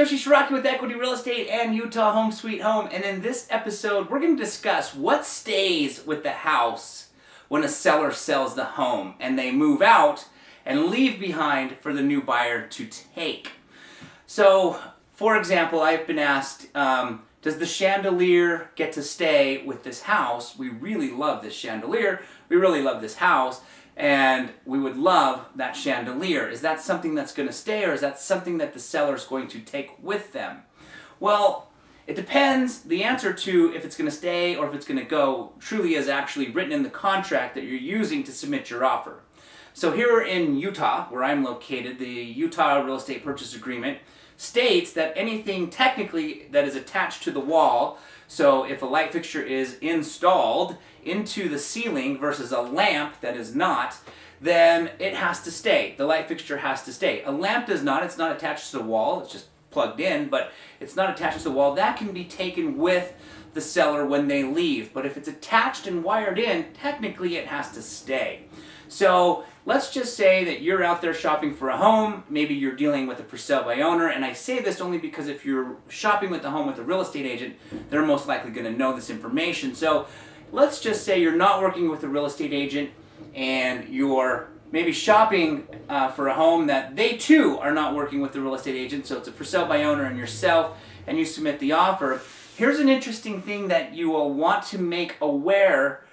Yoshi Shiraki with Equity Real Estate and Utah Home Sweet Home, and in this episode we're going to discuss what stays with the house when a seller sells the home and they move out and leave behind for the new buyer to take. So, for example, I've been asked, does the chandelier get to stay with this house? We really love this chandelier, we really love this house, and we would love that chandelier. Is that something that's going to stay, or is that something that the seller is going to take with them? Well, it depends. The answer to if it's going to stay or if it's going to go truly is actually written in the contract that you're using to submit your offer. So here in Utah, where I'm located, the Utah Real Estate Purchase Agreement states that anything technically that is attached to the wall, so if a light fixture is installed into the ceiling versus a lamp that is not, then it has to stay. The light fixture has to stay. A lamp does not. It's not attached to the wall. It's just plugged in, but it's not attached to the wall. That can be taken with the seller when they leave. But if it's attached and wired in, technically it has to stay. So let's just say that you're out there shopping for a home. Maybe you're dealing with a for sale by owner. And I say this only because if you're shopping with a home with a real estate agent, they're most likely going to know this information. So let's just say you're not working with a real estate agent and you're maybe shopping for a home that they too are not working with the real estate agent. So it's a for sale by owner and yourself, and you submit the offer. Here's an interesting thing that you will want to make aware,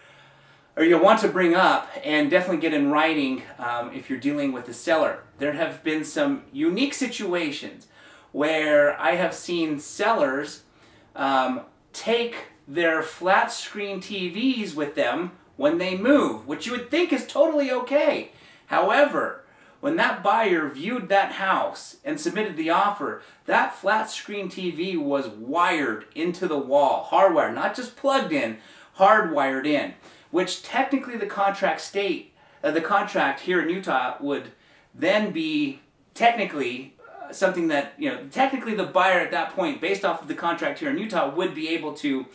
or you'll want to bring up and definitely get in writing if you're dealing with the seller. There have been some unique situations where I have seen sellers take their flat screen TVs with them when they move, which you would think is totally okay. However, when that buyer viewed that house and submitted the offer, that flat screen TV was wired into the wall, hardwired, not just plugged in, hardwired in, which technically the contract here in Utah would then be technically something that, technically the buyer at that point, based off of the contract here in Utah, would be able to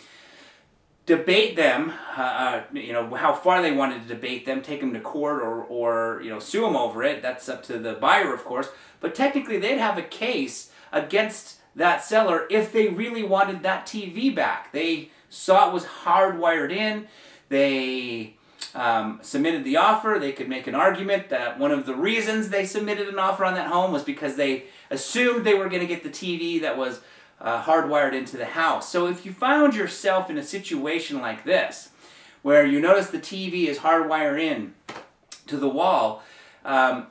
debate them, how far they wanted to debate them, take them to court or sue them over it. That's up to the buyer, of course. But technically they'd have a case against that seller if they really wanted that TV back. They saw it was hardwired in. They submitted the offer. They could make an argument that one of the reasons they submitted an offer on that home was because they assumed they were going to get the TV that was hardwired into the house. So if you found yourself in a situation like this, where you notice the TV is hardwired in to the wall,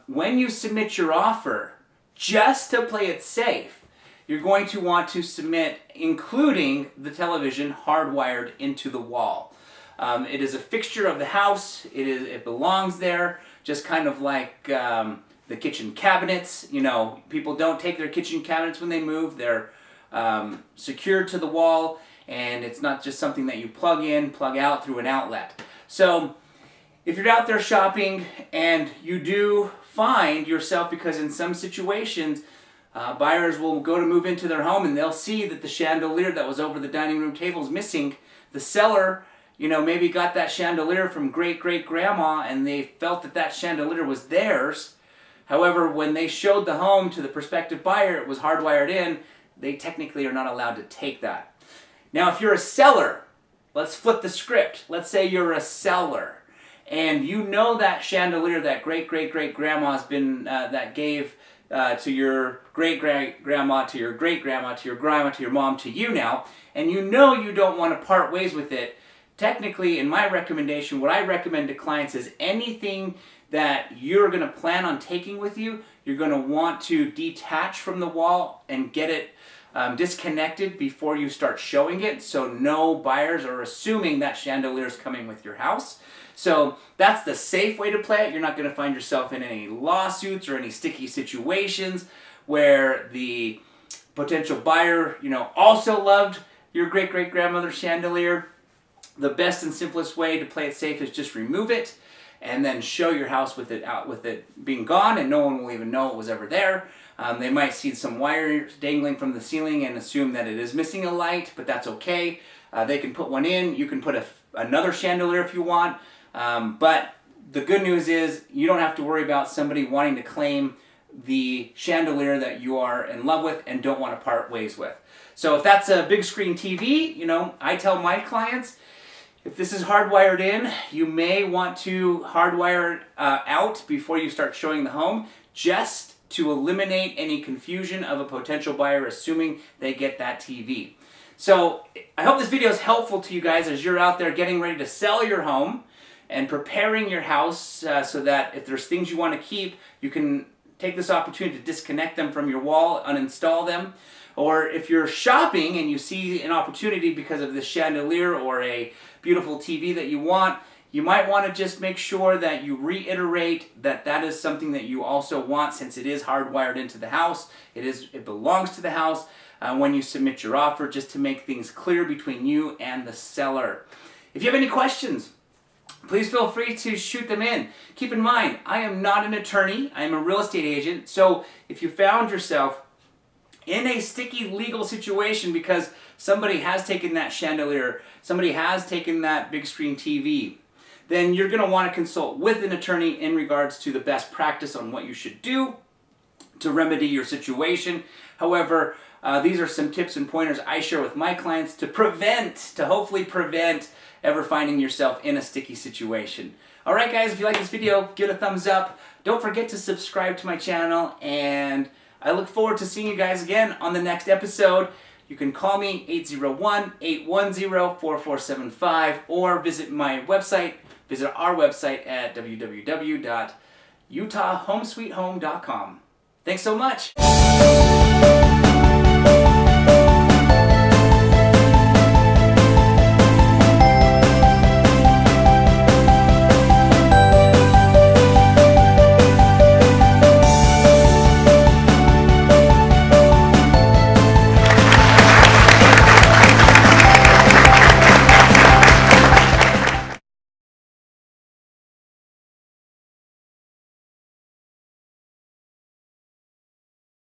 when you submit your offer, just to play it safe, you're going to want to submit including the television hardwired into the wall. It is a fixture of the house. It belongs there, just kind of like the kitchen cabinets. People don't take their kitchen cabinets when they move. They're secured to the wall, and it's not just something that you plug in, plug out through an outlet. So if you're out there shopping and you do find yourself, because in some situations buyers will go to move into their home and they'll see that the chandelier that was over the dining room table is missing. The seller maybe got that chandelier from great-great-grandma and they felt that that chandelier was theirs. However, when they showed the home to the prospective buyer, it was hardwired in. They technically are not allowed to take that. Now, if you're a seller, let's flip the script. Let's say you're a seller and you know that chandelier that great-great-great-grandma's been, that gave to your great-great-grandma, to your great-grandma, to your grandma, to your mom, to you now, and you know you don't want to part ways with it. Technically, in my recommendation, what I recommend to clients is anything that you're going to plan on taking with you, you're going to want to detach from the wall and get it disconnected before you start showing it, so no buyers are assuming that chandelier is coming with your house. So that's the safe way to play it. You're not going to find yourself in any lawsuits or any sticky situations where the potential buyer, also loved your great-great-grandmother's chandelier. The best and simplest way to play it safe is just remove it and then show your house with it being gone, and no one will even know it was ever there. They might see some wires dangling from the ceiling and assume that it is missing a light, but that's okay. They can put one in. You can put another chandelier if you want. But the good news is you don't have to worry about somebody wanting to claim the chandelier that you are in love with and don't want to part ways with. So if that's a big screen TV, you know, I tell my clients, if this is hardwired in, you may want to hardwire it out before you start showing the home, just to eliminate any confusion of a potential buyer assuming they get that TV. So I hope this video is helpful to you guys as you're out there getting ready to sell your home and preparing your house so that if there's things you want to keep, you can take this opportunity to disconnect them from your wall, uninstall them. Or if you're shopping and you see an opportunity because of this chandelier or a beautiful TV that you want, you might want to just make sure that you reiterate that that is something that you also want, since it is hardwired into the house. It belongs to the house when you submit your offer, just to make things clear between you and the seller. If you have any questions, please feel free to shoot them in. Keep in mind, I am not an attorney. I am a real estate agent. So if you found yourself in a sticky legal situation because somebody has taken that chandelier, somebody has taken that big screen TV, then you're going to want to consult with an attorney in regards to the best practice on what you should do to remedy your situation. However, these are some tips and pointers I share with my clients to hopefully prevent ever finding yourself in a sticky situation. Alright guys, if you like this video, give it a thumbs up. Don't forget to subscribe to my channel, and I look forward to seeing you guys again on the next episode. You can call me 801-810-4475 or visit our website at www.utahhomesweethome.com. Thanks so much.